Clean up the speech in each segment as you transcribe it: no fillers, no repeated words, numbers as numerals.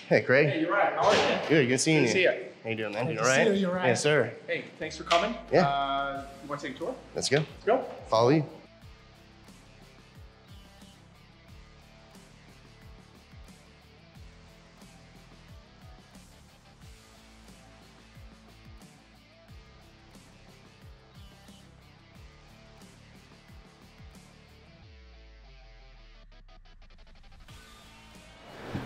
Hey, Craig. Hey, you're right. How are you, man? Good. Good seeing you. Good to see you. How you doing, man? Good You to all right? see you. You're right. Yes, sir. Hey, thanks for coming. Yeah. You want to take a tour? Let's go. Let's go. Follow you.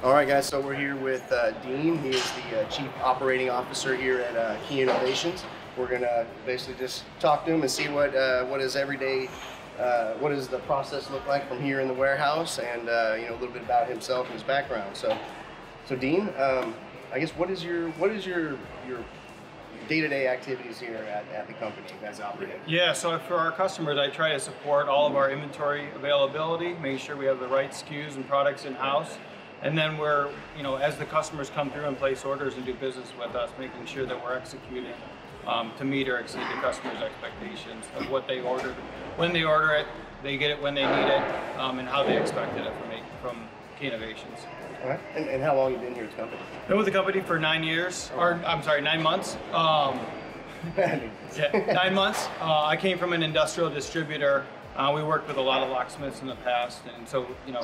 All right, guys, so we're here with Dean. He is the Chief Operating Officer here at Key Innovations. We're going to basically just talk to him and see what his everyday, what does the process look like from here in the warehouse, and you know, a little bit about himself and his background. So Dean, I guess what is your day-to-day activities here at the company you guys operate? Yeah, so for our customers, I try to support all of our inventory availability, make sure we have the right SKUs and products in-house. And then we're, you know, as the customers come through and place orders and do business with us, making sure that we're executing to meet or exceed the customer's expectations of what they ordered. When they order it, they get it when they need it, and how they expected it from Key Innovations. All right. And how long have you been here at the company? Been with the company for 9 years, or I'm sorry, 9 months. Yeah, 9 months. I came from an industrial distributor. We worked with a lot of locksmiths in the past, and so you know,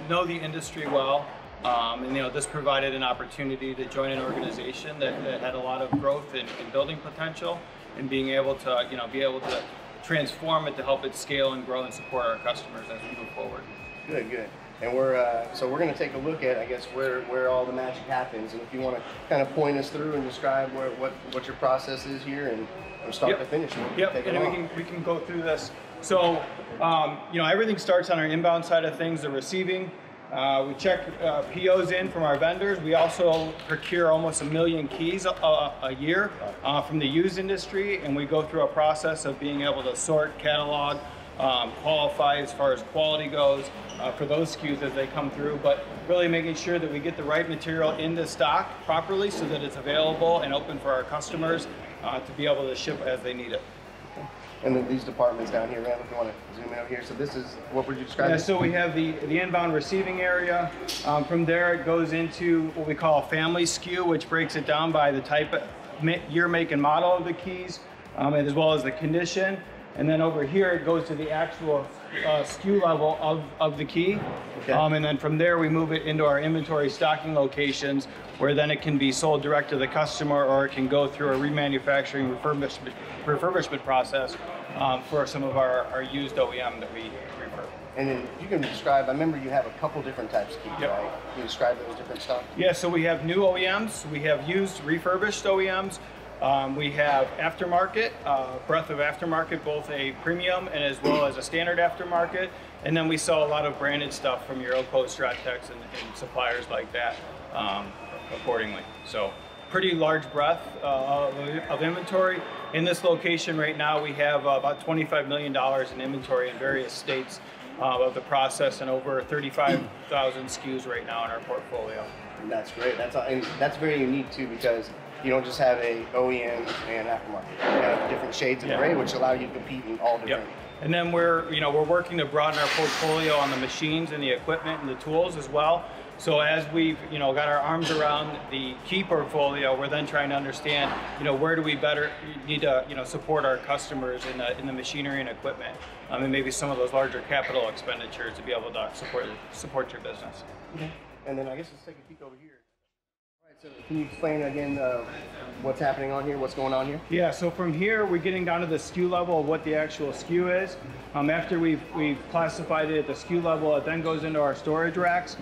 know the industry well. And you know, this provided an opportunity to join an organization that had a lot of growth and building potential, and being able to transform it to help it scale and grow and support our customers as we move forward. Good, good. And we're going to take a look at, I guess, where all the magic happens, and if you want to kind of point us through and describe what your process is here, and from start to finish. Yep, and we can go through this. So, you know, everything starts on our inbound side of things, the receiving. We check POs in from our vendors. We also procure almost 1 million keys a year from the used industry, and we go through a process of being able to sort, catalog, qualify as far as quality goes for those SKUs as they come through, but really making sure that we get the right material into stock properly so that it's available and open for our customers to be able to ship as they need it. And then these departments down here, Randall, if you want to zoom in over here. So this is, what would you describe? Yeah, so we have the inbound receiving area. From there it goes into what we call a family SKU, which breaks it down by the type of year, make, and model of the keys, and as well as the condition. And then over here it goes to the actual SKU level of the key. Okay. And then from there we move it into our inventory stocking locations, where then it can be sold direct to the customer, or it can go through a remanufacturing refurbishment process for some of our used OEM that we refurb. And then you can describe, I remember you have a couple different types of keys, yep. Right? Can you describe those different stuff? Yeah, so we have new OEMs, we have used refurbished OEMs, we have aftermarket, breadth of aftermarket, both a premium and as well as a standard aftermarket. And then we sell a lot of branded stuff from your Oppo, Stratex, and suppliers like that accordingly. So pretty large breadth of inventory. In this location right now, we have about $25 million in inventory in various states of the process, and over 35,000 SKUs right now in our portfolio. And that's great. And that's very unique too, because you don't just have a OEM and aftermarket. You have different shades of gray, which allow you to compete in all different. Yep. And then we're working to broaden our portfolio on the machines and the equipment and the tools as well. So as we've got our arms around the key portfolio, we're then trying to understand where do we better need to support our customers in the machinery and equipment, and maybe some of those larger capital expenditures to be able to support your business. Okay. And then I guess let's take a peek over here. So can you explain again what's happening on here, what's going on here? Yeah, so from here we're getting down to the SKU level of what the actual SKU is. After we've classified it at the SKU level, it then goes into our storage racks.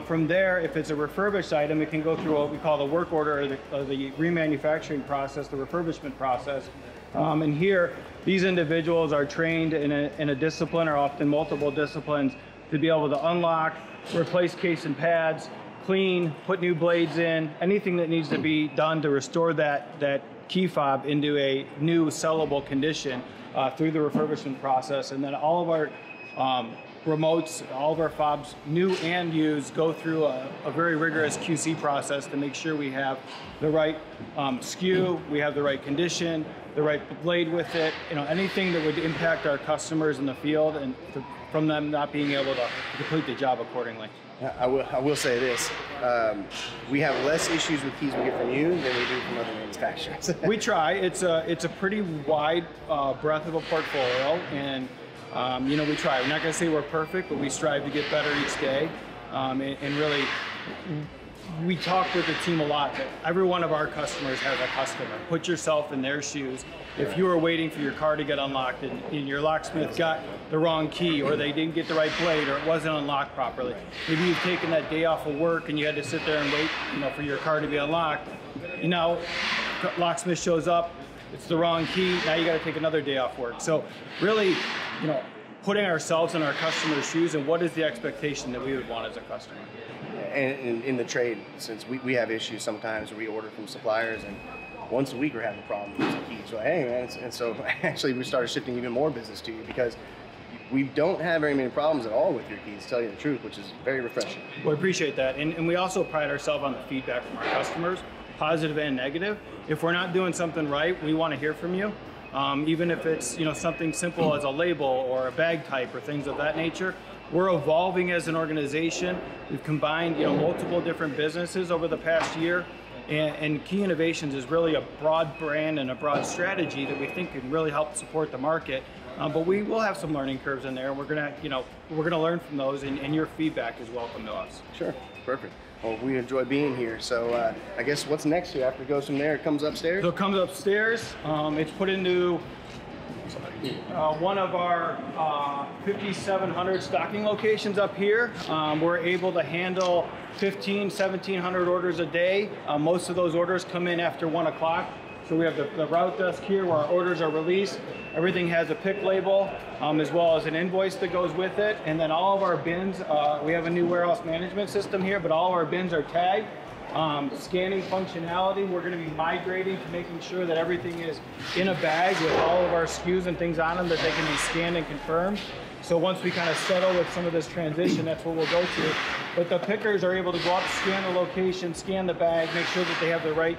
From there, if it's a refurbished item, it can go through what we call the work order, or the remanufacturing process, the refurbishment process. And here, these individuals are trained in a discipline, or often multiple disciplines, to be able to unlock, replace case and pads, clean, put new blades in, anything that needs to be done to restore that key fob into a new sellable condition through the refurbishment process. And then all of our remotes, all of our fobs, new and used, go through a very rigorous QC process to make sure we have the right SKU, we have the right condition, the right blade with it, anything that would impact our customers in the field and from them not being able to complete the job accordingly. I will say this: we have less issues with keys we get from you than we do from other manufacturers. We try. It's a pretty wide breadth of a portfolio, and you know, we try. We're not going to say we're perfect, but we strive to get better each day. And really, we talk with the team a lot that every one of our customers has a customer. Put yourself in their shoes. If you were waiting for your car to get unlocked and your locksmith got the wrong key, or they didn't get the right blade, or it wasn't unlocked properly, maybe you've taken that day off of work and you had to sit there and wait, you know, for your car to be unlocked. You know, locksmith shows up, it's the wrong key, now you got to take another day off work. So really, you know, putting ourselves in our customer's shoes, and what is the expectation that we would want as a customer. And in the trade, since we have issues sometimes where we order from suppliers, and once a week we're having problems with the keys. So hey man, and so actually we started shifting even more business to you because we don't have very many problems at all with your keys, to tell you the truth, which is very refreshing. Well, I appreciate that, and we also pride ourselves on the feedback from our customers, positive and negative. If we're not doing something right, we want to hear from you. Even if it's, you know, something simple as a label or a bag type or things of that nature. We're evolving as an organization. We've combined, you know, multiple different businesses over the past year, and Key Innovations is really a broad brand and a broad strategy that we think can really help support the market. But we will have some learning curves in there, and we're gonna, you know, learn from those, and your feedback is welcome to us. Sure, perfect. Well, we enjoy being here. So I guess what's next here? After it goes from there, it comes upstairs? So it comes upstairs. It's put into one of our 5,700 stocking locations up here. We're able to handle 1,700 orders a day. Most of those orders come in after 1 o'clock. So we have the route desk here where our orders are released. Everything has a pick label, as well as an invoice that goes with it. And then all of our bins, we have a new warehouse management system here, but all of our bins are tagged. Scanning functionality, we're going to be migrating to making sure that everything is in a bag with all of our SKUs and things on them that they can be scanned and confirmed. So once we kind of settle with some of this transition, that's what we'll go to. But the pickers are able to go up, scan the location, scan the bag, make sure that they have the right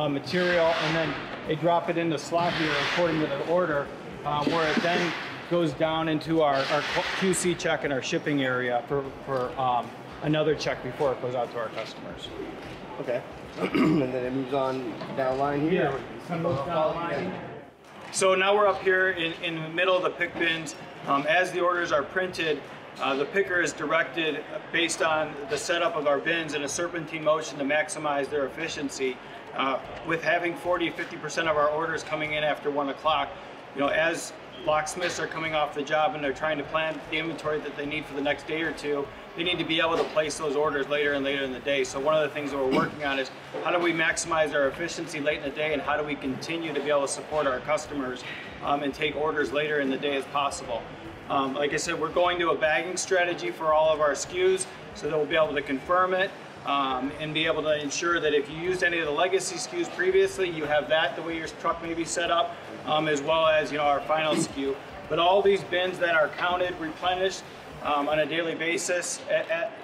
material, and then they drop it in the slot here according to the order, where it then goes down into our QC check in our shipping area for another check before it goes out to our customers. Okay. And then it moves on down line here? Yeah, moves down line. So now we're up here in the middle of the pick bins. As the orders are printed, the picker is directed based on the setup of our bins in a serpentine motion to maximize their efficiency. With having 40–50% of our orders coming in after 1 o'clock, you know, as locksmiths are coming off the job and they're trying to plan the inventory that they need for the next day or two, they need to be able to place those orders later and later in the day. So one of the things that we're working on is how do we maximize our efficiency late in the day, and how do we continue to be able to support our customers and take orders later in the day as possible. Like I said, we're going to a bagging strategy for all of our SKUs so that we'll be able to confirm it and be able to ensure that if you used any of the legacy SKUs previously, you have that the way your truck may be set up, as well as, you know, our final SKU. But all these bins that are counted, replenished on a daily basis,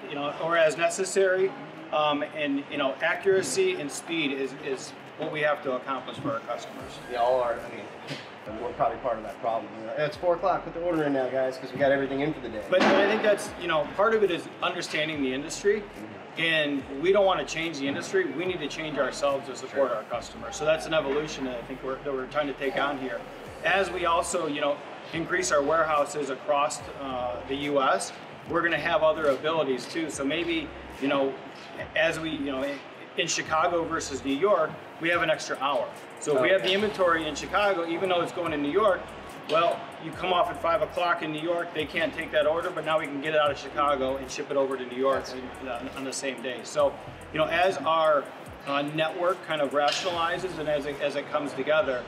you know, or as necessary, and, you know, accuracy and speed is what we have to accomplish for our customers. Yeah, I mean, we're probably part of that problem. You know, it's 4 o'clock, put the order in now, guys, because we got everything in for the day. But I think that's, you know, part of it is understanding the industry, and we don't want to change the industry. We need to change ourselves to support our customers. So that's an evolution that I think we're trying to take on here. As we also, you know, increase our warehouses across the U.S., we're going to have other abilities too. So maybe, you know, as we, you know, in Chicago versus New York, we have an extra hour. So if we have the inventory in Chicago, even though it's going to New York, well, you come off at 5 o'clock in New York, they can't take that order, but now we can get it out of Chicago and ship it over to New York on the same day. So, you know, as our network kind of rationalizes and as it comes together,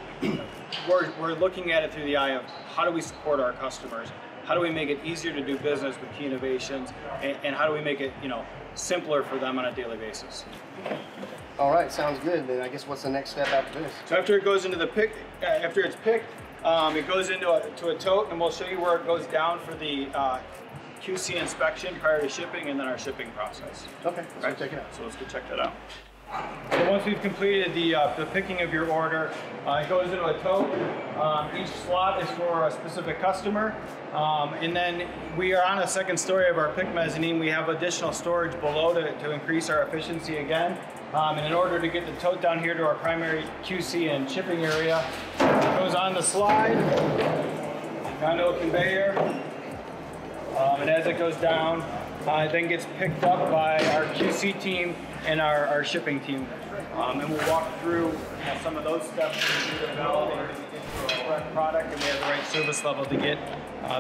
we're looking at it through the eye of how do we support our customers? How do we make it easier to do business with Key Innovations? And how do we make it, you know, simpler for them on a daily basis? All right, sounds good. Then I guess what's the next step after this? So after it goes into the pick, after it's picked, it goes into a tote, and we'll show you where it goes down for the QC inspection prior to shipping, and then our shipping process. Okay, let's go check it out. So let's go check that out. So once we've completed the picking of your order, it goes into a tote. Each slot is for a specific customer. And then we are on a second story of our pick mezzanine. We have additional storage below to increase our efficiency again. And in order to get the tote down here to our primary QC and shipping area, it goes on the slide, onto a conveyor. And as it goes down, it then gets picked up by our QC team and our shipping team. And we'll walk through some of those steps to validate that we get the correct product and we have the right service level to get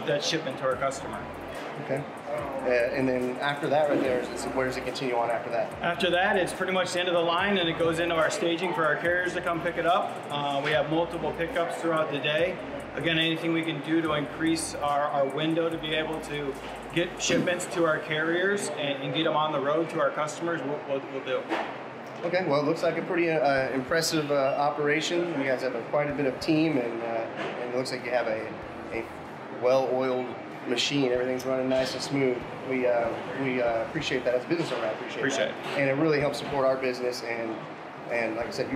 that shipment to our customer. Okay. And then after that right there, where does it continue on after that? After that, it's pretty much the end of the line and it goes into our staging for our carriers to come pick it up. We have multiple pickups throughout the day. Again, anything we can do to increase our window to be able to get shipments to our carriers and get them on the road to our customers, we'll do. Okay, well, it looks like a pretty impressive operation. You guys have quite a bit of team, and it looks like you have a well-oiled machine. Everything's running nice and smooth. We appreciate that as a business owner. I appreciate it. And it really helps support our business. And like I said,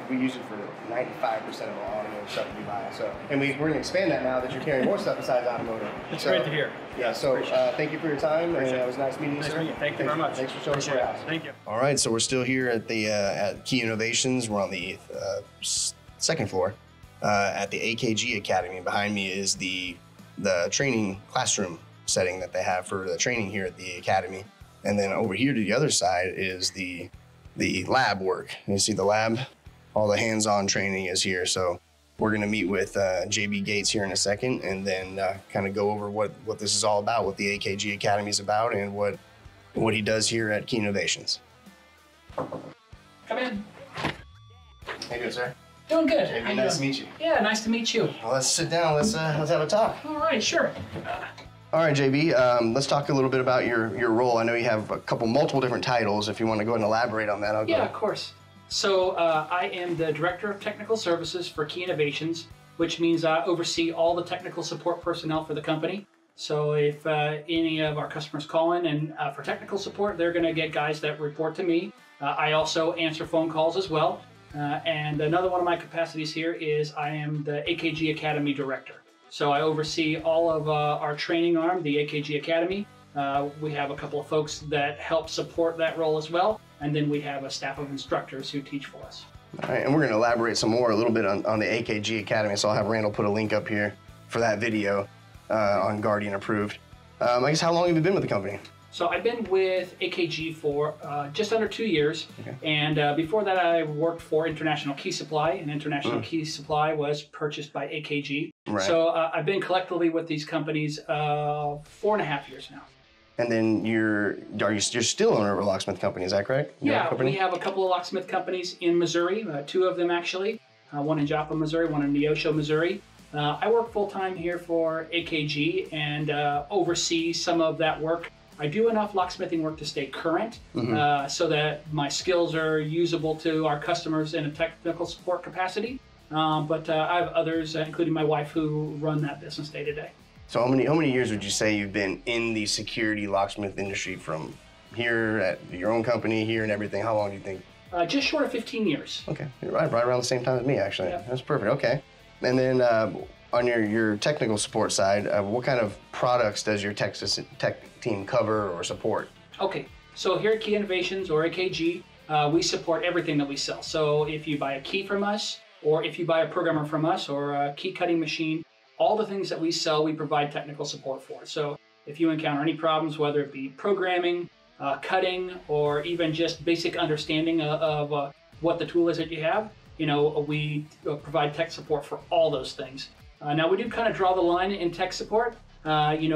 we use it for 95% of the automotive stuff we buy. So, and we're going to expand that now that you're carrying more stuff besides automotive. It's great to hear. Yeah. So thank you for your time, and it was nice meeting you, sir. Thank you very much. Thanks for showing us your house. Thank you. All right. So we're still here at the at Key Innovations. We're on the second floor at the AKG Academy. Behind me is the training classroom setting that they have for the training here at the Academy. And then over here to the other side is the lab work. You see the lab, all the hands-on training is here. So we're gonna meet with JB Gates here in a second and then kind of go over what this is all about, what the AKG Academy is about, and what he does here at Key Innovations. Come in. How you doing, sir? Doing good. JB, nice to meet you. Yeah, nice to meet you. Well, let's sit down. Let's have a talk. All right, sure. All right, JB, let's talk a little bit about your role. I know you have multiple different titles. If you want to go ahead and elaborate on that, I'll go. Yeah, of course. So I am the Director of Technical Services for Key Innovations, which means I oversee all the technical support personnel for the company. So if any of our customers call in and for technical support, they're going to get guys that report to me. I also answer phone calls as well. And another one of my capacities here is I am the AKG Academy Director. So I oversee all of our training arm, the AKG Academy. We have a couple of folks that help support that role as well. And then we have a staff of instructors who teach for us. All right, and we're going to elaborate some more a little bit on the AKG Academy. So I'll have Randall put a link up here for that video on Guardian Approved. I guess how long have you been with the company? So I've been with AKG for just under 2 years. Okay. And before that, I worked for International Key Supply, and International Key Supply was purchased by AKG. Right. So I've been collectively with these companies 4.5 years now. And then you're still owner of a locksmith company, is that correct? Yeah, we have a couple of locksmith companies in Missouri, 2 of them actually, one in Joppa, Missouri, one in Neosho, Missouri. I work full-time here for AKG and oversee some of that work. I do enough locksmithing work to stay current so that my skills are usable to our customers in a technical support capacity. But I have others, including my wife, who run that business day to day. So how many years would you say you've been in the security locksmith industry, from here at your own company here and everything? How long do you think? Just short of 15 years. Okay, right around the same time as me, actually. Yep. That's perfect. Okay. And then on your technical support side, what kind of products does your tech team cover or support? Okay, so here at Key Innovations, or AKG, we support everything that we sell. So if you buy a key from us, or if you buy a programmer from us, or a key cutting machine, all the things that we sell, we provide technical support for. So if you encounter any problems, whether it be programming, cutting, or even just basic understanding of what the tool is that you have, we provide tech support for all those things. Now we do kind of draw the line in tech support. We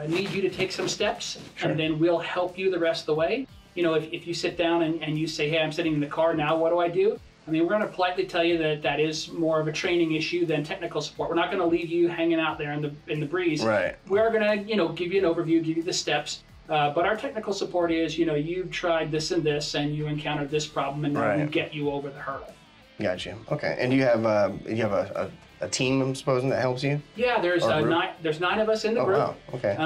need you to take some steps, sure, and then we'll help you the rest of the way. If you sit down and you say, hey, I'm sitting in the car, now what do I do? I mean, we're going to politely tell you that is more of a training issue than technical support. We're not going to leave you hanging out there in the breeze. Right. We're going to, give you an overview, give you the steps. But our technical support is, you've tried this and this, and you encountered this problem, and then we get you over the hurdle. Gotcha. Okay. And do you have a a team, I'm supposing, that helps you? Yeah, there's nine of us in the group. Wow, okay.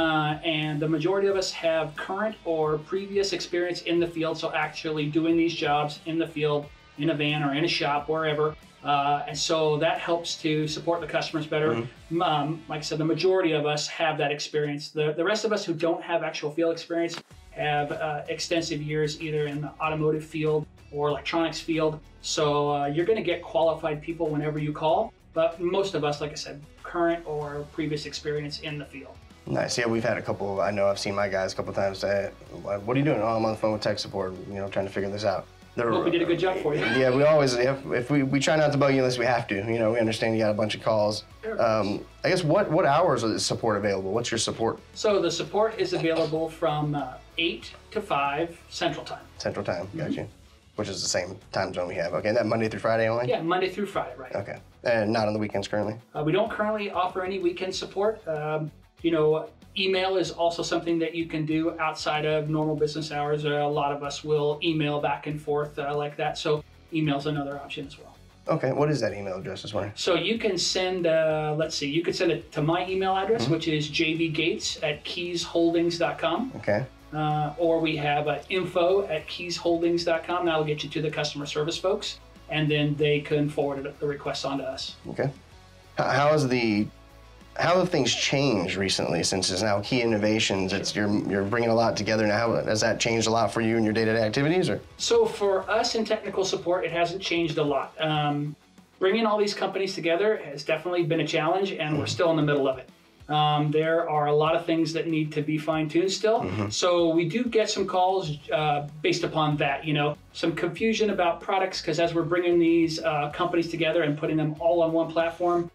And the majority of us have current or previous experience in the field, so actually doing these jobs in the field, in a van or in a shop, wherever. And so that helps to support the customers better. Like I said, the majority of us have that experience. The rest of us who don't have actual field experience have extensive years either in the automotive field or electronics field. So you're going to get qualified people whenever you call. But most of us, like I said, current or previous experience in the field. Nice. Yeah, we've had a couple. I know I've seen my guys a couple times say, "What are you doing?" "Oh, I'm on the phone with tech support, trying to figure this out." Hope we did a good job for you. Yeah, we always, if we try not to bug you unless we have to. We understand you got a bunch of calls. I guess what hours is support available? What's your support? So the support is available from 8 to 5 Central Time. Central Time, gotcha. Which is the same time zone we have. Okay, and that Monday through Friday only? Yeah, Monday through Friday, right. Okay, and not on the weekends currently? We don't currently offer any weekend support. Email is also something that you can do outside of normal business hours. A lot of us will email back and forth like that, so email's another option as well. Okay, what is that email address this morning? So you can send, you could send it to my email address, which is jbgates@keysholdings.com. Okay. Or we have info@keysholdings.com. That'll get you to the customer service folks, and then they can forward the request on to us. Okay. How have things changed recently since it's now Key Innovations? You're bringing a lot together now. Has that changed a lot for you in your day-to-day activities? Or? So for us in technical support, it hasn't changed a lot. Bringing all these companies together has definitely been a challenge, and we're still in the middle of it. There are a lot of things that need to be fine-tuned still. So we do get some calls based upon that, some confusion about products, because as we're bringing these companies together and putting them all on one platform,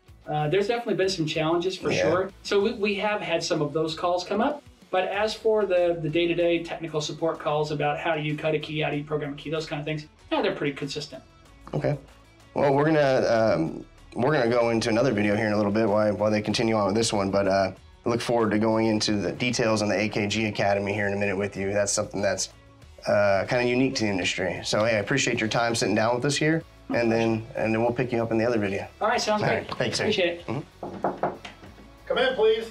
there's definitely been some challenges for sure. So we have had some of those calls come up. But as for the day-to-day technical support calls about how do you cut a key, how do you program a key, those kind of things, they're pretty consistent. Okay. Well, we're gonna go into another video here in a little bit while they continue on with this one. But I look forward to going into the details on the Akg Academy here in a minute with you. That's something that's kind of unique to the industry. So hey, I appreciate your time sitting down with us here. And then we'll pick you up in the other video. All right, sounds great. Thanks, sir. Appreciate it. Come in, please.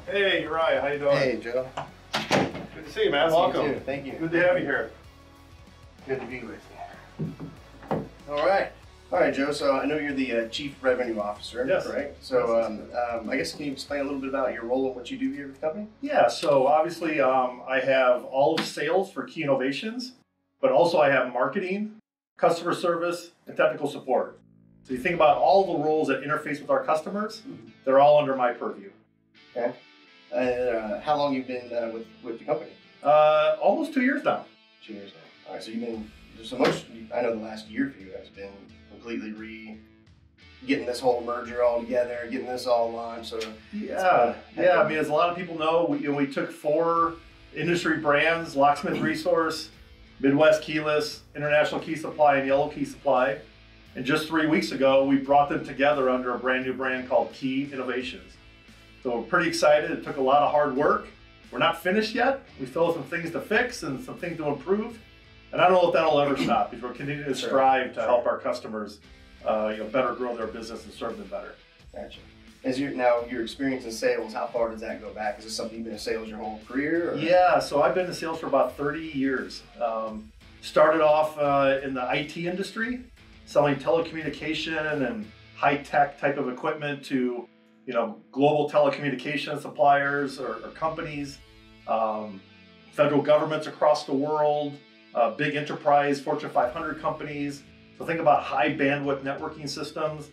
Hey, Uriah, how you doing? Hey, Joe. Good to see you, man. Welcome. You too. Thank you. Good to have you here. Good to be with you. All right, Joe. So I know you're the Chief Revenue Officer, yes. Correct? So I guess can you explain a little bit about your role and what you do here with the company? Yeah. So obviously, I have all of sales for Key Innovations, but also I have marketing, customer service, and technical support. So you think about all the roles that interface with our customers, they're all under my purview. Okay. How long you been with the company? Almost 2 years now. 2 years now. All right, so you've been, I know the last year for you has been completely getting this whole merger all together, getting this all launched. So yeah. I mean, as a lot of people know, we took 4 industry brands: Locksmith Resource, Midwest Keyless, International Key Supply, and Yellow Key Supply. And just 3 weeks ago, we brought them together under a brand new brand called Key Innovations. So we're pretty excited. It took a lot of hard work. We're not finished yet. We still have some things to fix and some things to improve. And I don't know if that'll ever stop, because we're continuing to strive to help our customers better grow their business and serve them better. Gotcha. Your experience in sales, how far does that go back? Is this something you've been in sales your whole career? Or? Yeah, so I've been in sales for about 30 years. Started off in the IT industry, selling telecommunication and high-tech type of equipment to global telecommunication suppliers or companies, federal governments across the world, big enterprise Fortune 500 companies. So think about high bandwidth networking systems.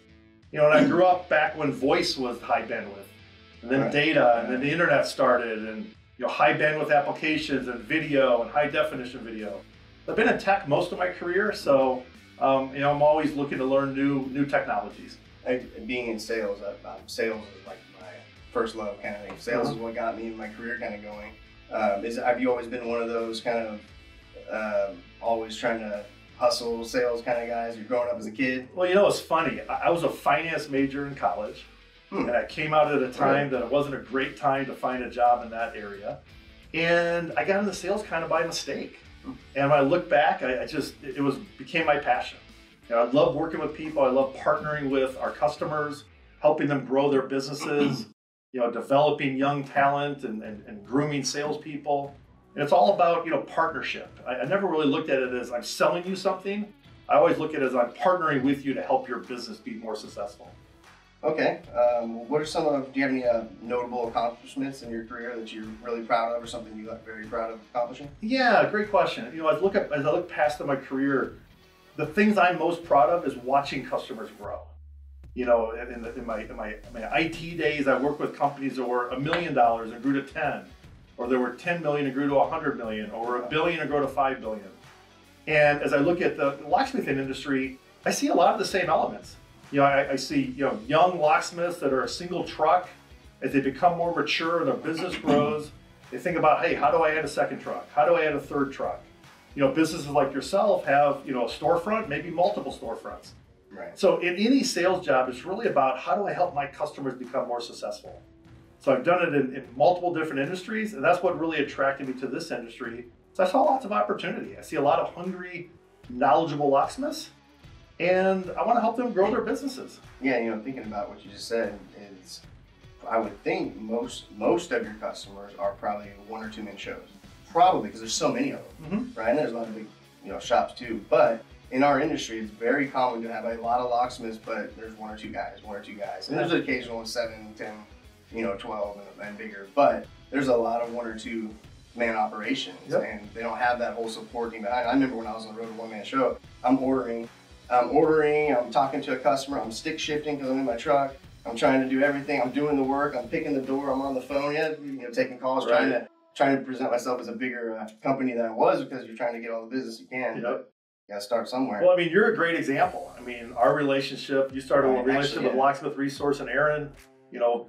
And I grew up back when voice was high bandwidth, and then data, and then the internet started, and high bandwidth applications and video and high definition video. I've been in tech most of my career, so I'm always looking to learn new technologies. Being in sales, sales is like my first love kind of thing. Sales is what got me in my career kind of going. Have you always been one of those kind of always trying to hustle sales kind of guys? You're growing up as a kid? Well, it's funny. I was a finance major in college, and I came out at a time that it wasn't a great time to find a job in that area. And I got into sales kind of by mistake. And when I look back, it became my passion. And I love working with people. I love partnering with our customers, helping them grow their businesses, developing young talent and grooming salespeople. And it's all about, partnership. I never really looked at it as I'm selling you something. I always look at it as I'm partnering with you to help your business be more successful. Okay. Do you have any notable accomplishments in your career that you're really proud of, or something you're very proud of accomplishing? Yeah, great question. As I look past my career, the things I'm most proud of is watching customers grow. In my IT days, I worked with companies that were $1 million and grew to 10, or there were 10 million and grew to 100 million, or $1 billion and grew to 5 billion. And as I look at the locksmithing industry, I see a lot of the same elements. I see young locksmiths that are a single truck. As they become more mature and their business grows, they think about, hey, how do I add a second truck? How do I add a third truck? Businesses like yourself have a storefront, maybe multiple storefronts. Right. So in any sales job, it's really about how do I help my customers become more successful. So I've done it in multiple different industries, and that's what really attracted me to this industry. So I saw lots of opportunity. I see a lot of hungry, knowledgeable locksmiths, and I want to help them grow their businesses. Yeah, thinking about what you just said is, I would think most of your customers are probably 1 or 2 man shows. Probably, because there's so many of them, right? And there's a lot of big, shops too. But in our industry, it's very common to have a lot of locksmiths, but there's 1 or 2 guys. And there's an occasional 7, 10, 12 and bigger. But there's a lot of 1 or 2 man operations, and they don't have that whole support team behind. I remember when I was on the road to 1 man show, I'm ordering, I'm talking to a customer, I'm stick shifting because I'm in my truck, I'm trying to do everything, I'm doing the work, I'm picking the door, I'm on the phone, taking calls, right. trying to present myself as a bigger company than I was, because you're trying to get all the business you can. Yep. But you gotta start somewhere. Well, you're a great example. Our relationship, you started a relationship with Locksmith Resource and Aaron,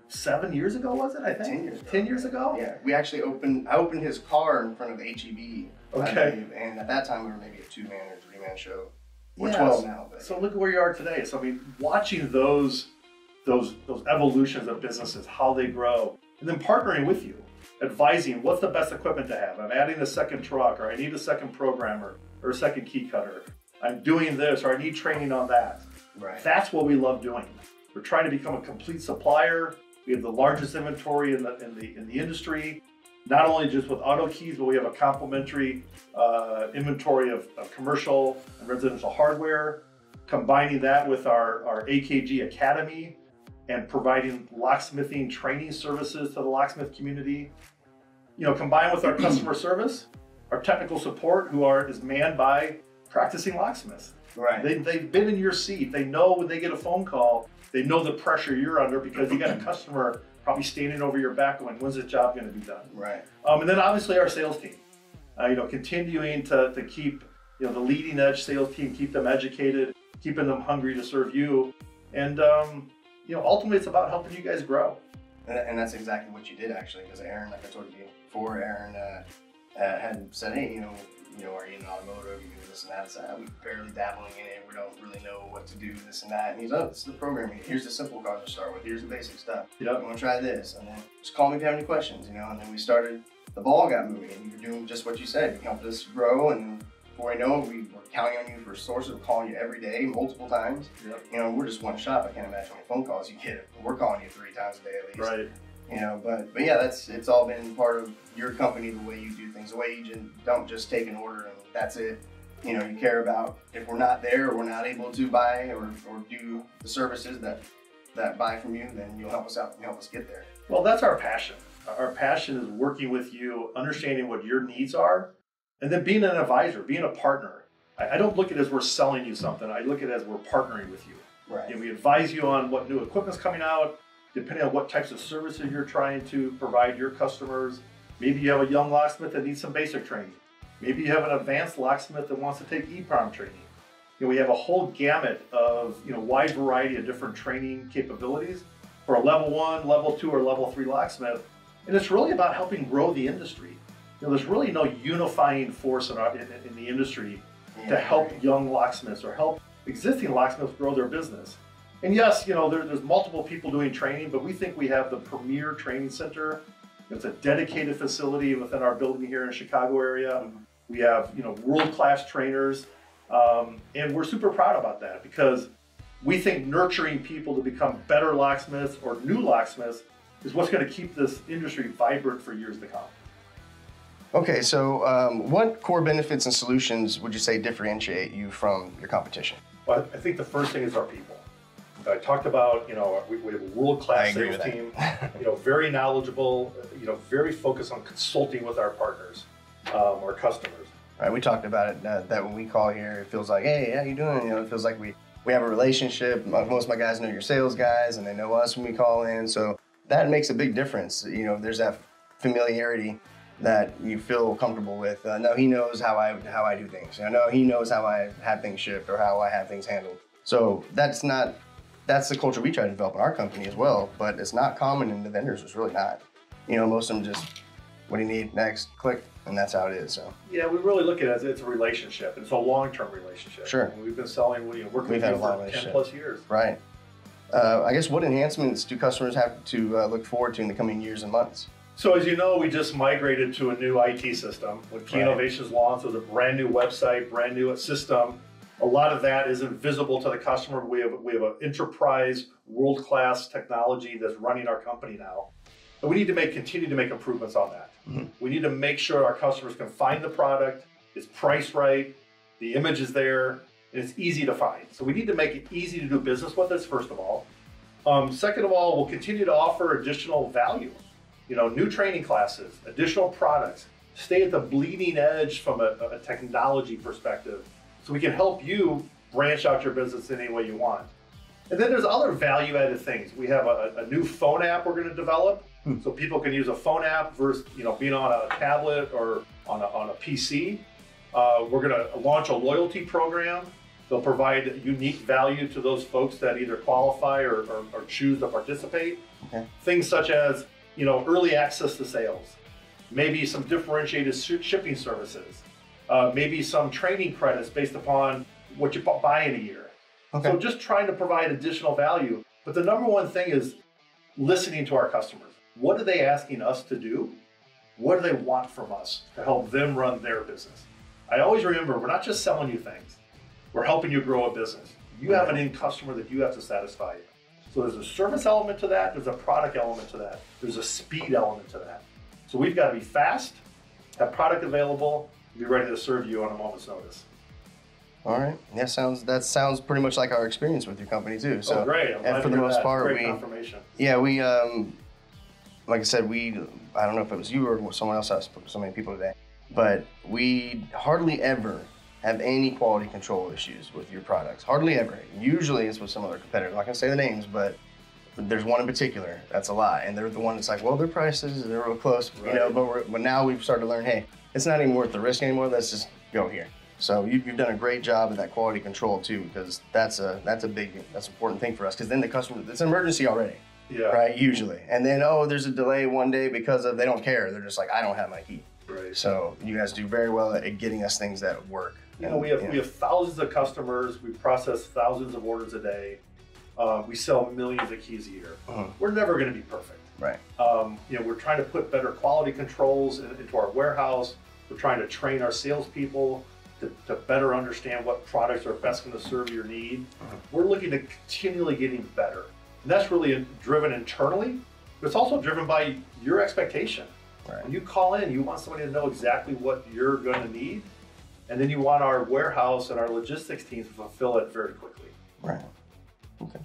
7 years ago, was it, I think? 10 years ago. 10 years ago? Yeah, we actually I opened his car in front of HEB, okay. And at that time we were maybe a 2 man or 3 man show. We're yes. 12 now. But so look at where you are today. So watching those evolutions of businesses, how they grow, and then partnering with you, advising what's the best equipment to have. I'm adding a second truck, or I need a second programmer, or a second key cutter. I'm doing this, or I need training on that. Right. That's what we love doing. We're trying to become a complete supplier. We have the largest inventory in the industry, not only just with auto keys, but we have a complementary inventory of commercial and residential hardware, combining that with our Akg Academy and providing locksmithing training services to the locksmith community. Combined with our customer service, our technical support, is manned by practicing locksmiths. Right. They've been in your seat. They know when they get a phone call, they know the pressure you're under, because you got a customer probably standing over your back going, when's this job going to be done? Right. And then obviously our sales team, continuing to keep, the leading edge sales team, keep them educated, keeping them hungry to serve you. And, ultimately it's about helping you guys grow. And that's exactly what you did, actually, because Aaron, like I told you before, Aaron had said, hey, are you in automotive, you do this and that? So we're barely dabbling in it, we don't really know what to do, this and that. And he's, this is the programming, here's the simple card to start with, here's the basic stuff. You want to try this, and then just call me if you have any questions, and then we started, the ball got moving, and you were doing just what you said. You helped us grow, and before I know it, we were counting on you for sources, we're calling you every day, multiple times. Yep. We're just one shop, I can't imagine how many phone calls you get. We're calling you 3 times a day at least. Right. But yeah, it's all been part of your company, the way you do things, the way you don't just take an order and that's it. You care about if we're not there or we're not able to buy or do the services that buy from you, then you'll help us out and help us get there. Well, that's our passion. Our passion is working with you, understanding what your needs are, and then being an advisor, being a partner. I don't look at it as we're selling you something. I look at it as we're partnering with you. Right. We advise you on what new equipment's coming out, depending on what types of services you're trying to provide your customers. Maybe you have a young locksmith that needs some basic training. Maybe you have an advanced locksmith that wants to take EPROM training. We have a whole gamut of wide variety of different training capabilities for a level 1, level 2, or level 3 locksmith. And it's really about helping grow the industry. There's really no unifying force in the industry to help young locksmiths or help existing locksmiths grow their business. And yes, there's multiple people doing training, but we think we have the premier training center. It's a dedicated facility within our building here in the Chicago area. We have, world-class trainers. And we're super proud about that because we think nurturing people to become better locksmiths or new locksmiths is what's going to keep this industry vibrant for years to come. Okay, so what core benefits and solutions would you say differentiate you from your competition? Well, I think the first thing is our people. I talked about, we have a world-class sales team, very knowledgeable, very focused on consulting with our partners, our customers. Right, we talked about it, that when we call here, it feels like, hey, how you doing? It feels like we have a relationship. Most of my guys know your sales guys, and they know us when we call in. So that makes a big difference. There's that familiarity that you feel comfortable with. No, he knows how I do things. No, he knows how I have things shipped or how I have things handled. So that's the culture we try to develop in our company as well, but it's not common in the vendors. It's really not. Most of them just, what do you need? Next, click, and that's how it is. So yeah, we really look at it as it's a relationship. It's a long-term relationship. Sure. And we've been selling, working with you for 10 plus years. Right. I guess what enhancements do customers have to look forward to in the coming years and months? So as you know, we just migrated to a new IT system. When Key Innovations launched, it was a brand new website, brand new system. A lot of that isn't visible to the customer. We have an enterprise, world-class technology that's running our company now. And we need to continue to make improvements on that. Mm-hmm. We need to make sure our customers can find the product, it's priced right, the image is there, and it's easy to find. So we need to make it easy to do business with us, first of all. Second of all, we'll continue to offer additional value. New training classes, additional products, stay at the bleeding edge from a technology perspective so we can help you branch out your business in any way you want. And then there's other value-added things. We have a new phone app we're going to develop so people can use a phone app versus being on a tablet or on a PC. We're going to launch a loyalty program. They'll provide unique value to those folks that either qualify or choose to participate. Okay. Things such as early access to sales, maybe some differentiated shipping services, maybe some training credits based upon what you buy in a year. Okay. So just trying to provide additional value. But the number one thing is listening to our customers. What are they asking us to do? What do they want from us to help them run their business? I always remember, we're not just selling you things. We're helping you grow a business. You have an end customer that you have to satisfy. So there's a service element to that, there's a product element to that, there's a speed element to that. So we've got to be fast, have product available, and be ready to serve you on a moment's notice. All right. Yeah, that sounds pretty much like our experience with your company too. So great. And for the most part, great confirmation. Yeah, we like I said, I don't know if it was you or someone else. I spoke to so many people today, but we hardly ever have any quality control issues with your products. Hardly ever. Usually it's with some other competitor. I'm not gonna say the names, but there's one in particular that's a lot, and they're the one that's like, well, their prices, they're real close, right. But now we've started to learn, hey, it's not even worth the risk anymore. Let's just go here. So you've done a great job of that quality control too, because that's an important thing for us. Because then the customer, it's an emergency already, right? Usually, and then there's a delay one day because they don't care. They're just like, I don't have my key. Right. So you guys do very well at getting us things that work. We have thousands of customers. We process thousands of orders a day. We sell millions of keys a year. We're never going to be perfect. Right. We're trying to put better quality controls into our warehouse. We're trying to train our salespeople to better understand what products are best going to serve your need. We're looking to continually getting better. And that's really driven internally, but it's also driven by your expectation. Right. When you call in, you want somebody to know exactly what you're going to need. And then you want our warehouse and our logistics teams to fulfill it very quickly. Right. Okay.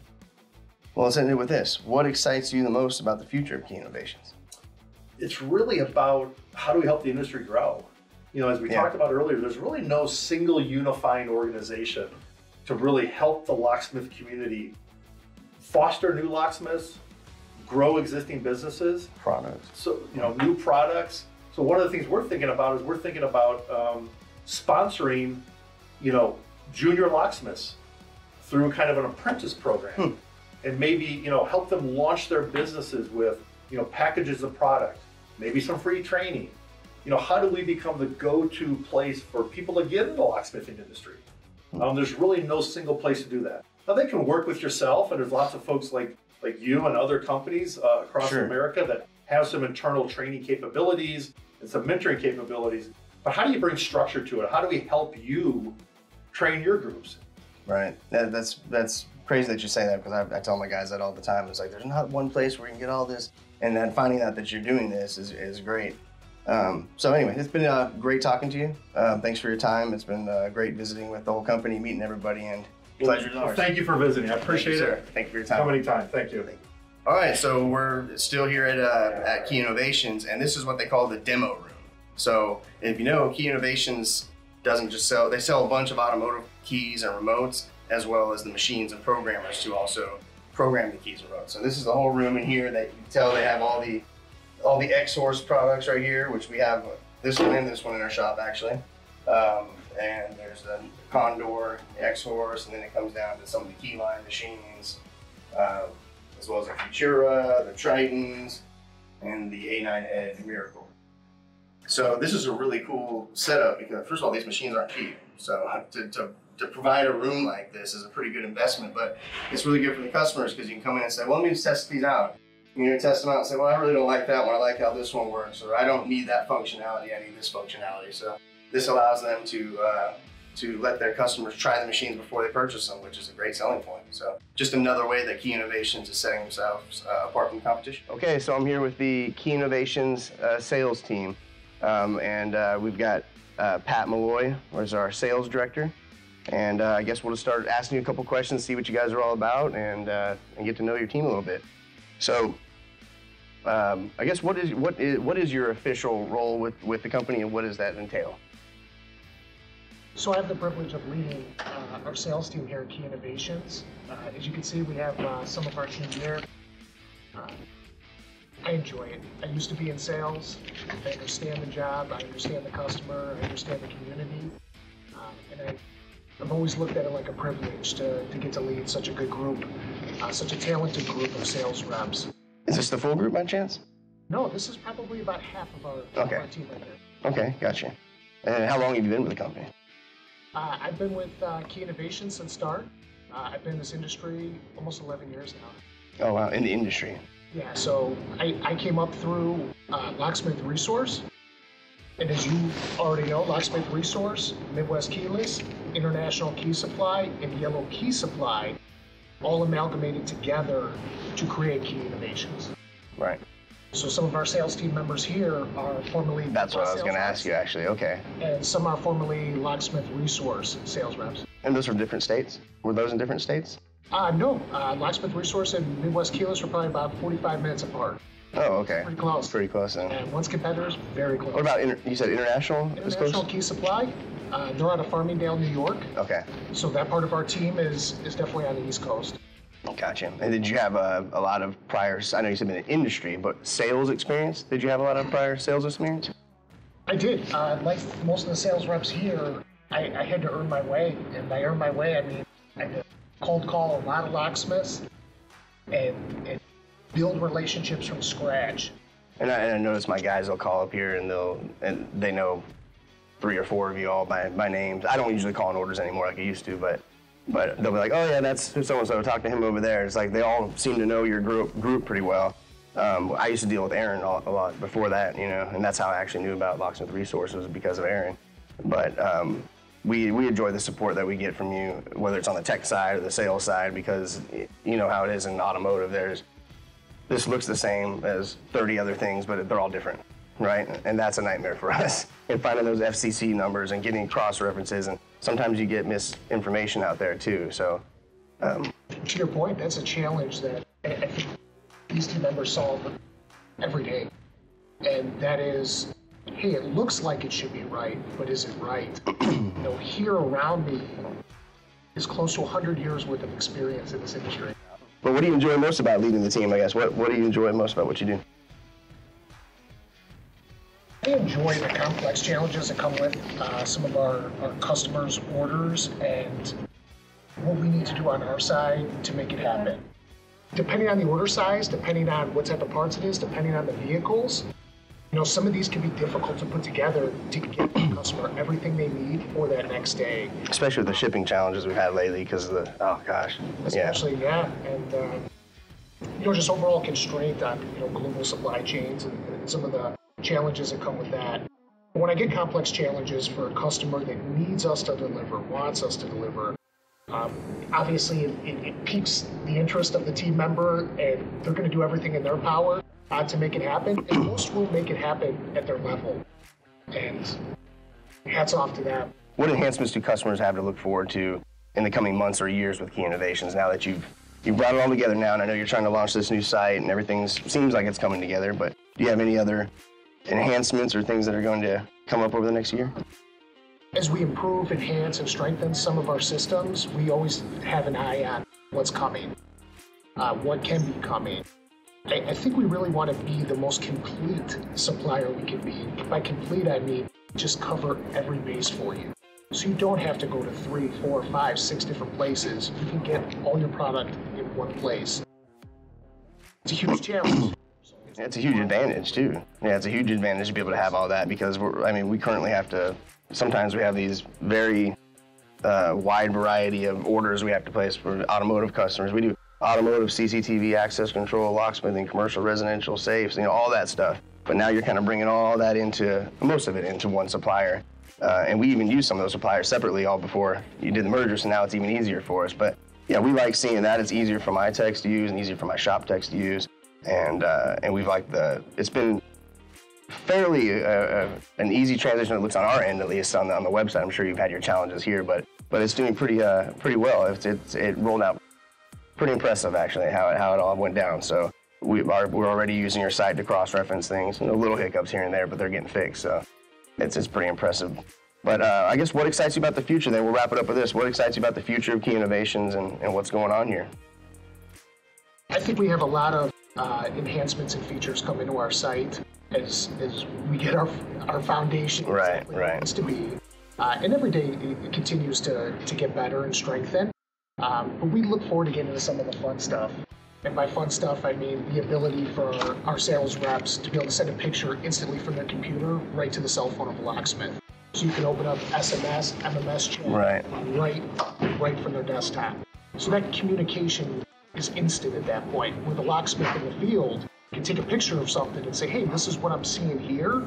Well, let's end it with this. What excites you the most about the future of Key Innovations? It's really about how do we help the industry grow? As we talked about earlier, there's really no single unifying organization to really help the locksmith community foster new locksmiths, grow existing businesses. Products. So, new products. So one of the things we're thinking about is sponsoring, junior locksmiths through kind of an apprentice program, and maybe help them launch their businesses with packages of product, maybe some free training. How do we become the go-to place for people to get in the locksmithing industry? There's really no single place to do that. Now they can work with yourself, and there's lots of folks like you and other companies across America that have some internal training capabilities and some mentoring capabilities. But how do you bring structure to it? How do we help you train your groups. Right. That's crazy that you say that, because I tell my guys that all the time. It's like, there's not one place where you can get all this, and then finding out that you're doing this is great. So anyway, it's been great talking to you. Thanks for your time. It's been great visiting with the whole company, meeting everybody, and pleasure. Well, thank you for visiting. I appreciate it. Thank you for your time. Come anytime. Thank you. All right, so we're still here at Key Innovations, and this is what they call the demo room. So if you know, Key Innovations doesn't just sell, they sell a bunch of automotive keys and remotes, as well as the machines and programmers to also program the keys and remotes. So this is the whole room in here that you can tell they have all the X-Horse products right here, which we have this one in our shop actually. And there's the Condor, X-Horse, and then it comes down to some of the Keyline machines, as well as the Futura, the Tritons, and the A9 Edge Miracle. So this is a really cool setup because, first of all, these machines aren't cheap. So to provide a room like this is a pretty good investment, but it's really good for the customers because you can come in and say, well, let me just test these out. You're gonna test them out and say, well, I really don't like that one. I like how this one works, or I don't need that functionality. I need this functionality. So this allows them to let their customers try the machines before they purchase them, which is a great selling point. So just another way that Key Innovations is setting themselves apart from the competition. Okay, so I'm here with the Key Innovations sales team. And we've got Pat Mulloy, who's our sales director. And I guess we'll just start asking you a couple questions, see what you guys are all about, and get to know your team a little bit. So I guess what is your official role with the company, and what does that entail? So I have the privilege of leading our sales team here at Key Innovations. As you can see, we have some of our team here. I enjoy it. I used to be in sales. I understand the job. I understand the customer. I understand the community. And I've always looked at it like a privilege to get to lead such a good group, such a talented group of sales reps. Is this the full group by chance? No, this is probably about half of our team right there. Okay, gotcha. And how long have you been with the company? I've been with Key Innovations since start. I've been in this industry almost 11 years now. Oh, wow, in the industry. Yeah, so I came up through Locksmith Resource. And as you already know, Locksmith Resource, Midwest Keyless, International Key Supply, and Yellow Key Supply all amalgamated together to create Key Innovations. Right. So some of our sales team members here are formerly... That's what I was going to ask you, actually. Okay. And some are formerly Locksmith Resource sales reps. And those are different states? Were those in different states? No. Locksmith Resource and Midwest Keyless are probably about 45 minutes apart. Oh, okay. Pretty close. Pretty close, then. And once competitors, very close. What about, you said international? International Key Supply. They're out of Farmingdale, New York. Okay. So that part of our team is definitely on the East Coast. Gotcha. And did you have a lot of prior, I know you said in the industry, but sales experience? Did you have a lot of prior sales experience? I did. Like most of the sales reps here, I had to earn my way. And by earn my way, I mean I had to cold call a lot of locksmiths and build relationships from scratch. And I notice my guys will call up here and they know 3 or 4 of you all by names. I don't usually call in orders anymore like I used to, but they'll be like, oh yeah, that's so-and-so, talk to him over there. It's like they all seem to know your group pretty well. I used to deal with Aaron a lot before that, you know, and that's how I actually knew about Locksmith Resource, was because of Aaron. But we enjoy the support that we get from you, whether it's on the tech side or the sales side, because you know how it is in automotive. This looks the same as 30 other things, but they're all different, right? And that's a nightmare for us. And finding those FCC numbers and getting cross references, and sometimes you get misinformation out there too. So, to your point, that's a challenge that I think these team members solve every day, and that is, hey, it looks like it should be right, but is it right? You know, here around me is close to 100 years worth of experience in this industry. But what do you enjoy most about leading the team, I guess? What do you enjoy most about what you do? I enjoy the complex challenges that come with some of our customers' orders and what we need to do on our side to make it happen. Depending on the order size, depending on what type of parts it is, depending on the vehicles, you know, some of these can be difficult to put together to get the customer everything they need for that next day. Especially with the shipping challenges we've had lately because of the, oh gosh. Especially, yeah. And, you know, just overall constraint on, you know, global supply chains and some of the challenges that come with that. When I get complex challenges for a customer that needs us to deliver, wants us to deliver, obviously it piques the interest of the team member, and they're going to do everything in their power to make it happen, and most will make it happen at their level. And hats off to them. What enhancements do customers have to look forward to in the coming months or years with Key Innovations now that you've brought it all together now, and I know you're trying to launch this new site and everything seems like it's coming together, but do you have any other enhancements or things that are going to come up over the next year? As we improve, enhance, and strengthen some of our systems, we always have an eye on what's coming, what can be coming. I think we really want to be the most complete supplier we can be. By complete, I mean just cover every base for you. So you don't have to go to 3, 4, 5, 6 different places. You can get all your product in one place. It's a huge challenge. It's a huge advantage too. Yeah, it's a huge advantage to be able to have all that because we currently have to, sometimes we have these very wide variety of orders we have to place for automotive customers. We do automotive, CCTV, access control, locksmithing, commercial, residential, safes, all that stuff. But now you're kind of bringing all that most of it into one supplier. And we even use some of those suppliers separately all before you did the merger, so now it's even easier for us. But yeah, we like seeing that. It's easier for my techs to use and easier for my shop techs to use. And we've liked it's been fairly an easy transition, it looks on our end at least, on the website. I'm sure you've had your challenges here, but it's doing pretty well. It rolled out pretty impressive actually, how it all went down. So we're already using your site to cross-reference things. Little hiccups here and there, but they're getting fixed. So it's pretty impressive. But I guess what excites you about the future then? We'll wrap it up with this. What excites you about the future of Key Innovations and what's going on here? I think we have a lot of enhancements and features come into our site as we get our foundation exactly where it needs to be. And every day it continues to get better and strengthen. But we look forward to getting into some of the fun stuff. And by fun stuff, I mean the ability for our sales reps to be able to send a picture instantly from their computer right to the cell phone of a locksmith. So you can open up SMS, MMS chat right from their desktop. So that communication is instant at that point, where the locksmith in the field can take a picture of something and say, hey, this is what I'm seeing here.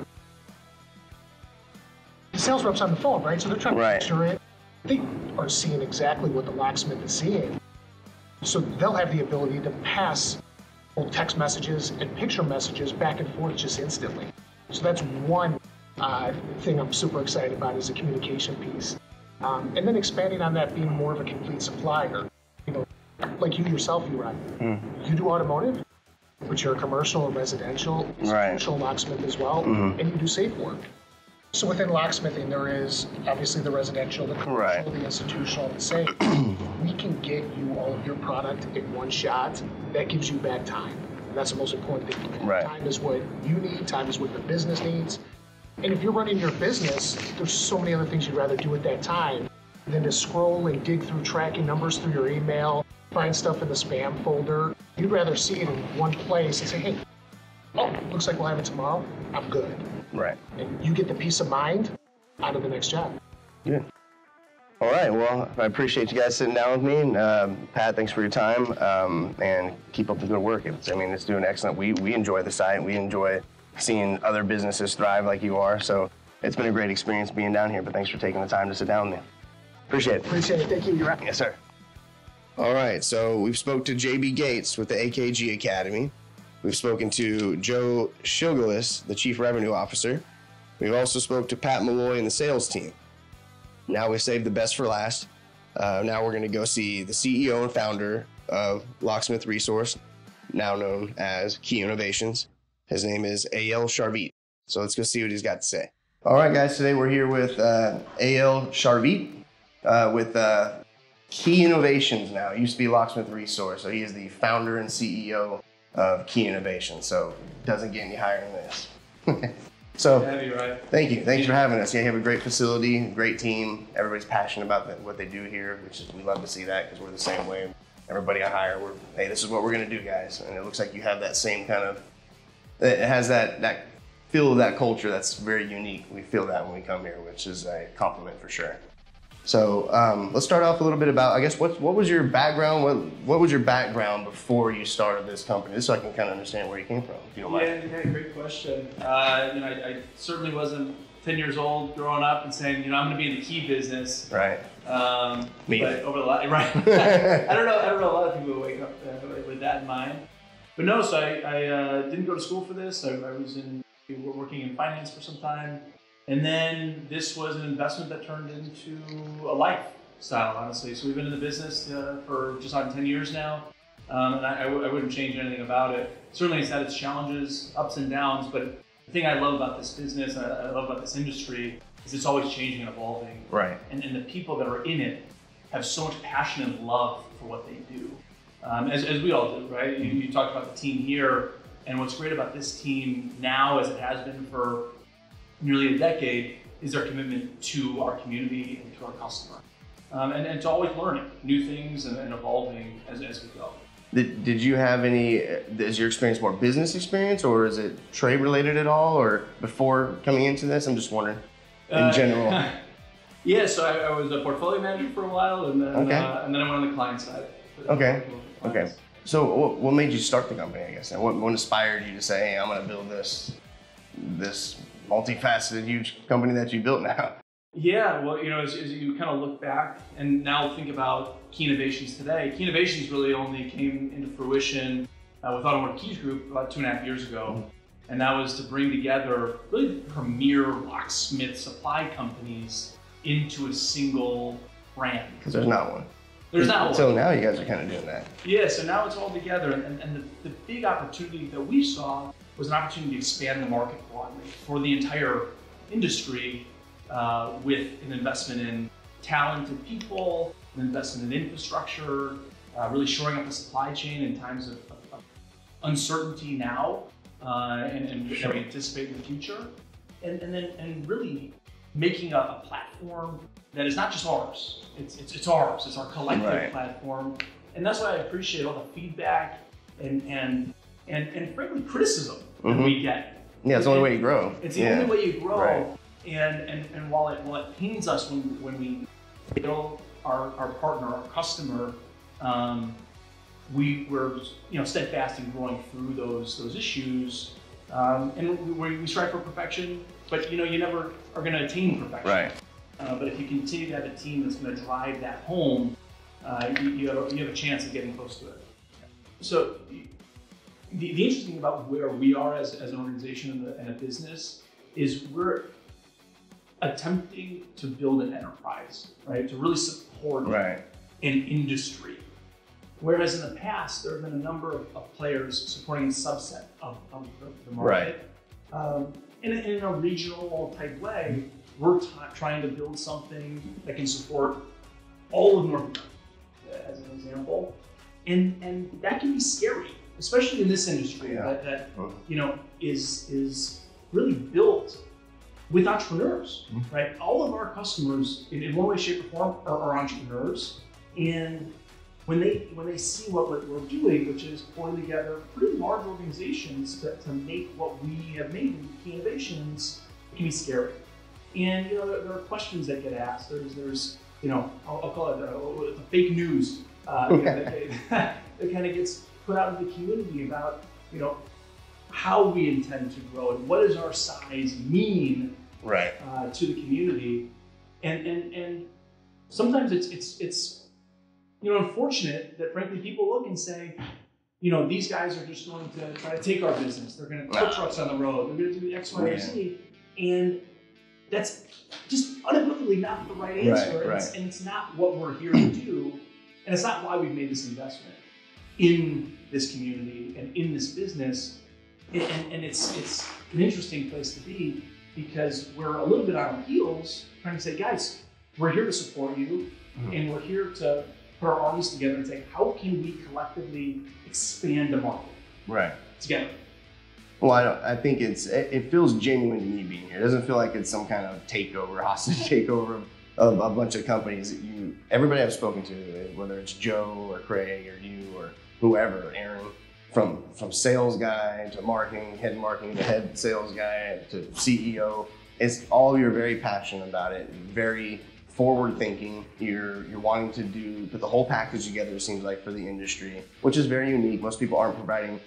The sales rep's on the phone, right? So they're trying to picture it. They are seeing exactly what the locksmith is seeing. So they'll have the ability to pass both text messages and picture messages back and forth just instantly. So that's one thing I'm super excited about is the communication piece. And then expanding on that, being more of a complete supplier. Like you yourself, you do automotive, but you're a commercial or residential, commercial locksmith as well, and you do safe work. So within locksmithing, there is obviously the residential, the commercial, the institutional, and the safe. We can get you all of your product in one shot. That gives you back time. And that's the most important thing. Time is what you need. Time is what the business needs. And if you're running your business, there's so many other things you'd rather do at that time than to scroll and dig through tracking numbers through your email, find stuff in the spam folder. You'd rather see it in one place and say, hey, looks like we'll have it tomorrow. I'm good. Right. And you get the peace of mind out of the next job. Good. All right. Well, I appreciate you guys sitting down with me. And Pat, thanks for your time. And keep up the good work. It's doing excellent. We enjoy the site. We enjoy seeing other businesses thrive like you are. So it's been a great experience being down here. But thanks for taking the time to sit down with me. Appreciate it. Appreciate it. Thank you. You're right. Yes, sir. All right. So we've spoke to JB Gates with the Akg Academy. We've spoken to Joe Shilgalis, the Chief Revenue Officer. We've also spoke to Pat Mulloy and the sales team. Now we saved the best for last. Now we're going to go see the CEO and founder of Locksmith Resource, now known as Key Innovations. His name is Ayal Sharvit. So let's go see what he's got to say. All right, guys. Today we're here with Ayal Sharvit with Key Innovations now. It used to be Locksmith Resource. So he is the founder and CEO of Key Innovations, so it doesn't get any higher than this. So, thank you. Thanks for having us. Yeah, you have a great facility, great team. Everybody's passionate about what they do here, we love to see that because we're the same way. Everybody I hire, hey, this is what we're going to do, guys. And it looks like you have that same kind of, it has that feel of that culture that's very unique. We feel that when we come here, which is a compliment for sure. So let's start off a little bit about, I guess, what was your background? What was your background before you started this company? Just so I can kind of understand where you came from, if you don't mind. Yeah, great question. I certainly wasn't 10 years old, growing up, and saying, I'm going to be in the key business. Right. Me. But over the right. I don't know. A lot of people wake up with that in mind. But no, so I didn't go to school for this. I was working in finance for some time, and then this was an investment that turned into a lifestyle, honestly. So we've been in the business for just on 10 years now, and I wouldn't change anything about it. Certainly, it's had its challenges, ups and downs, but the thing I love about this business, I love about this industry, is it's always changing and evolving. Right. And the people that are in it have so much passion and love for what they do, as we all do, right? You talked about the team here, and what's great about this team now, as it has been for nearly a decade, is their commitment to our community and to our customer, and to always learning new things and evolving as we go. Did you have any, is your experience more business experience, or is it trade related at all, or before coming into this? I'm just wondering, in general. Yeah, so I was a portfolio manager for a while, and then I went on the client side. Okay. So what made you start the company, I guess? And what inspired you to say, hey, I'm going to build this multifaceted, huge company that you built now? Yeah, well, as you kind of look back and now think about Key Innovations today, Key Innovations really only came into fruition with Automotive Key Group about 2.5 years ago. And that was to bring together really the premier locksmith supply companies into a single brand. Because there's not one. There's not one. So now you guys are kind of doing that. Yeah, so now it's all together. And the big opportunity that we saw was an opportunity to expand the market broadly for the entire industry, with an investment in talented people, an investment in infrastructure, really shoring up the supply chain in times of uncertainty now, and that we anticipate in the future, and really making a platform that is not just ours. It's ours. It's our collective platform, and that's why I appreciate all the feedback and frankly criticism that we get. Yeah, it's the only way you grow. It's the only way you grow. Right. And while it pains us when we fail our partner, our customer, we're steadfast in growing through those issues, and we strive for perfection. But you never are going to attain perfection. Right. But if you continue to have a team that's going to drive that home, you have a chance of getting close to it. So the interesting thing about where we are as an organization and a business is we're attempting to build an enterprise, right? To really support an industry. Whereas in the past, there have been a number of players supporting a subset of the market. In a regional type way, we're trying to build something that can support all of North America, as an example. And that can be scary, especially in this industry that is really built with entrepreneurs, right? All of our customers, in one way, shape, or form, are entrepreneurs, and when they see what we're doing, which is pulling together pretty large organizations to make what we have made in Key Innovations, it can be scary. And there are questions that get asked. There's I'll call it the fake news that kind of gets put out in the community about how we intend to grow and what does our size mean to the community, and sometimes it's unfortunate that frankly people look and say, these guys are just going to try to take our business. They're going to put trucks on the road. They're going to do X, Y, or Z, and that's just unequivocally not the right answer. And it's not what we're here to do, and it's not why we've made this investment in this community and in this business. And it's an interesting place to be because we're a little bit on our heels trying to say, guys, we're here to support you, and we're here to put our arms together and say, how can we collectively expand the market together? Well, I think it feels genuine to me being here. It doesn't feel like it's some kind of takeover, hostage takeover of a bunch of companies that everybody I've spoken to, whether it's Joe or Craig or you or whoever, Aaron, from sales guy to marketing to head sales guy to CEO, it's all you're very passionate about it, very forward thinking. You're wanting to put the whole package together, it seems like, for the industry, which is very unique. Most people aren't providing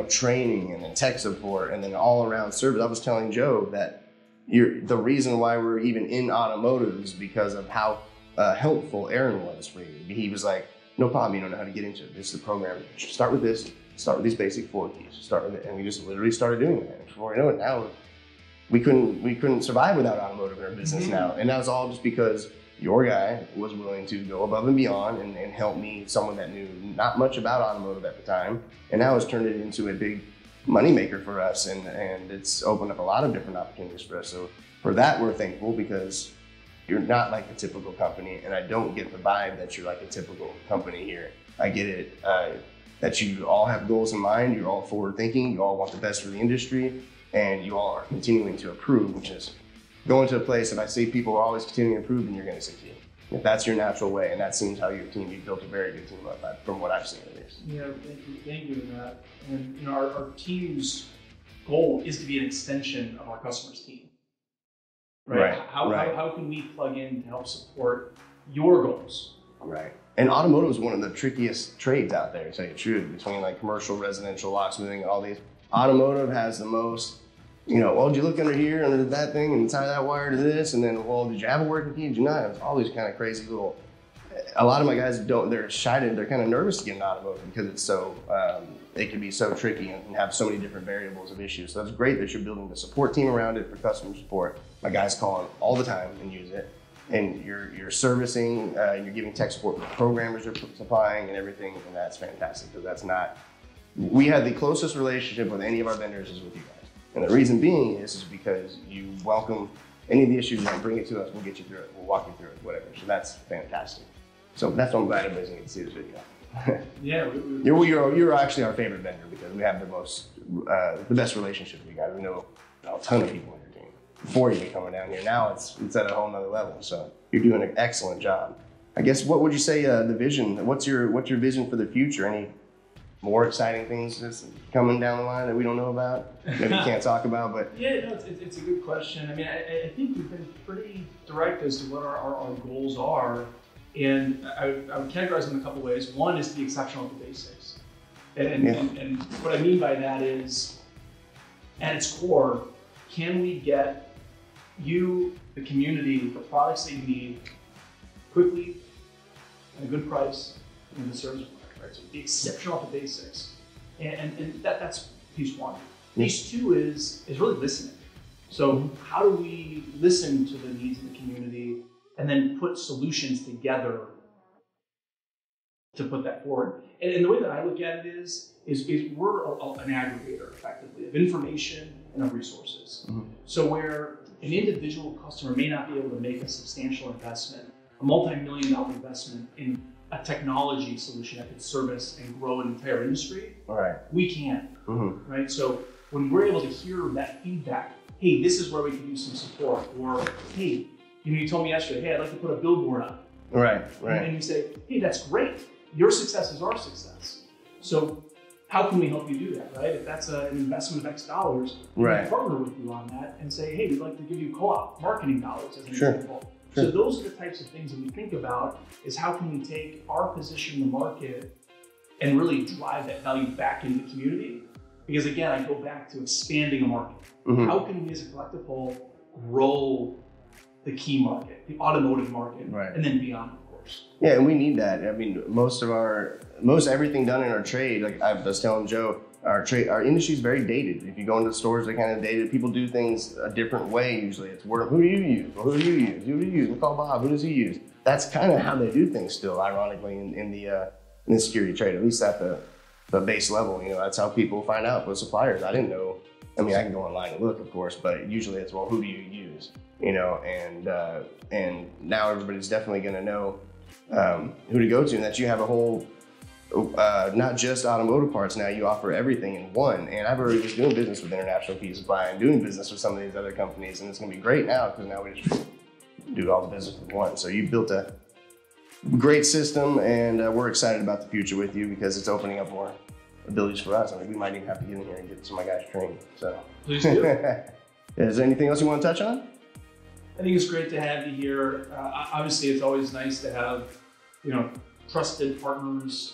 training and then tech support and then all around service. I was telling Joe that the reason why we're even in automotive is because of how helpful Aaron was for you. He was like, no problem, you don't know how to get into it. This is the program. Start with this. Start with these basic 4 keys. Start with it, and we just literally started doing that. Before you know it, now we couldn't survive without automotive in our business now, and that was all just because your guy was willing to go above and beyond and help me, someone that knew not much about automotive at the time, and now it's turned it into a big moneymaker for us, and it's opened up a lot of different opportunities for us. So for that, we're thankful, because you're not like a typical company, and I don't get the vibe that you're like a typical company here. I get it. That you all have goals in mind, you're all forward thinking, you all want the best for the industry, and you all are continuing to improve, which is going to a place that I see people are always continuing to improve, and you're going to succeed. If that's your natural way, and that seems how your team, you've built a very good team up, from what I've seen at least. Yeah, thank you for that. And you know, our team's goal is to be an extension of our customer's team. Right. How can we plug in to help support your goals? Right. And automotive is one of the trickiest trades out there, to tell you the truth, between like commercial, residential, locksmithing, all these. Automotive has the most, you know, well, did you look under here, under that thing, and tie that wire to this, and then, well, did you have a working key? Did you not? It's all these kind of crazy little, a lot of my guys they're shy, they're kind of nervous to get into automotive because it's so, it can be so tricky and have so many different variables of issues. So it's great that you're building the support team around it for customer support. My guys call it all the time and use it. And you're servicing, you're giving tech support, programmers are supplying and everything, and that's fantastic, because that's not, we have the closest relationship with any of our vendors is with you guys. And the reason being is because you welcome any of the issues and bring it to us, we'll get you through it, we'll walk you through it, whatever. So that's fantastic. So that's why I'm glad everybody's going to see this video. Yeah, you're actually our favorite vendor, because we have the best relationship with you guys. We know a ton of people in your team before you coming down here. Now it's at a whole nother level. So you're doing an excellent job. I guess, what would you say the vision? What's your vision for the future? Any more exciting things that's coming down the line that we don't know about? Maybe can't talk about, but yeah, no, it's a good question. I mean, I think we've been pretty direct as to what our goals are. And I would categorize them in a couple ways. One is to be exceptional at the basics. And what I mean by that is, at its core, can we get you, the community, the products that you need quickly, at a good price, and the service product, right? So be exceptional at the basics. And that's piece one. Piece two is really listening. So how do we listen to the needs of the community and then put solutions together to put that forward? And the way that I look at it is we're an aggregator, effectively, of information and of resources. So where an individual customer may not be able to make a substantial investment, a multi-million-dollar investment in a technology solution that could service and grow an entire industry, we can, right? So when we're able to hear that feedback, hey, this is where we can use some support, or hey, you told me yesterday, hey, I'd like to put a billboard up. Right. And you say, hey, that's great. Your success is our success. So how can we help you do that, right? If that's an investment of X dollars, we can partner with you on that and say, hey, we'd like to give you co-op marketing dollars as an example. So those are the types of things that we think about, is how can we take our position in the market and really drive that value back into the community? Because again, I go back to expanding a market. How can we as a collective whole grow the key market, the automotive market, and then beyond, of course. Yeah, and we need that. I mean, most everything done in our trade, like I was telling Joe, our industry is very dated. If you go into stores, they're kind of dated. People do things a different way usually. It's word, who do you use? Well, who do you use? Who do you use? We call Bob. Who does he use? That's kind of how they do things still, ironically, in the security trade, at least at the base level. You know, that's how people find out with suppliers. I didn't know. I mean, I can go online and look, of course, but usually it's, well, who do you use? You know, and now everybody's definitely going to know who to go to, and that you have a whole, not just automotive parts now, you offer everything in one. And I've already been doing business with International Key Supply and doing business with some of these other companies, and it's going to be great now because now we just do all the business with one. So you built a great system, and we're excited about the future with you because it's opening up more abilities for us. I mean, we might even have to get in here and get some of my guys trained. So please do. Is there anything else you want to touch on? I think it's great to have you here. Obviously, it's always nice to have, trusted partners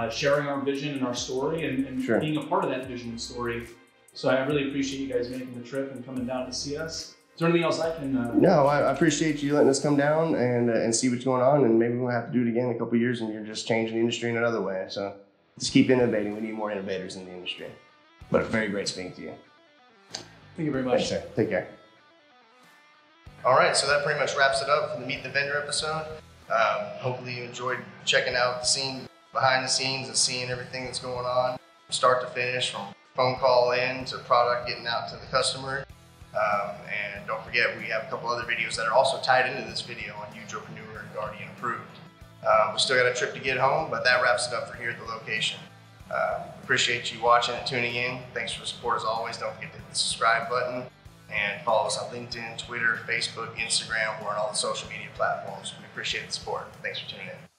sharing our vision and our story and being a part of that vision and story. So I really appreciate you guys making the trip and coming down to see us. Is there anything else I can? No, I appreciate you letting us come down and see what's going on, and maybe we'll have to do it again in a couple of years, and you're just changing the industry in another way. So just keep innovating. We need more innovators in the industry. But very great speaking to you. Thank you very much. Thanks, sir. Take care. All right, so that pretty much wraps it up for the Meet the Vendor episode. Hopefully you enjoyed checking out the scene, behind the scenes, and seeing everything that's going on, start to finish, from phone call in to product getting out to the customer. And don't forget, we have a couple other videos that are also tied into this video on Udropreneur and Guardian Approved. We still got a trip to get home, but that wraps it up for here at the location. Appreciate you watching and tuning in. Thanks for the support as always. Don't forget to hit the subscribe button and follow us on LinkedIn, Twitter, Facebook, Instagram. We're on all the social media platforms. We appreciate the support. Thanks for tuning in.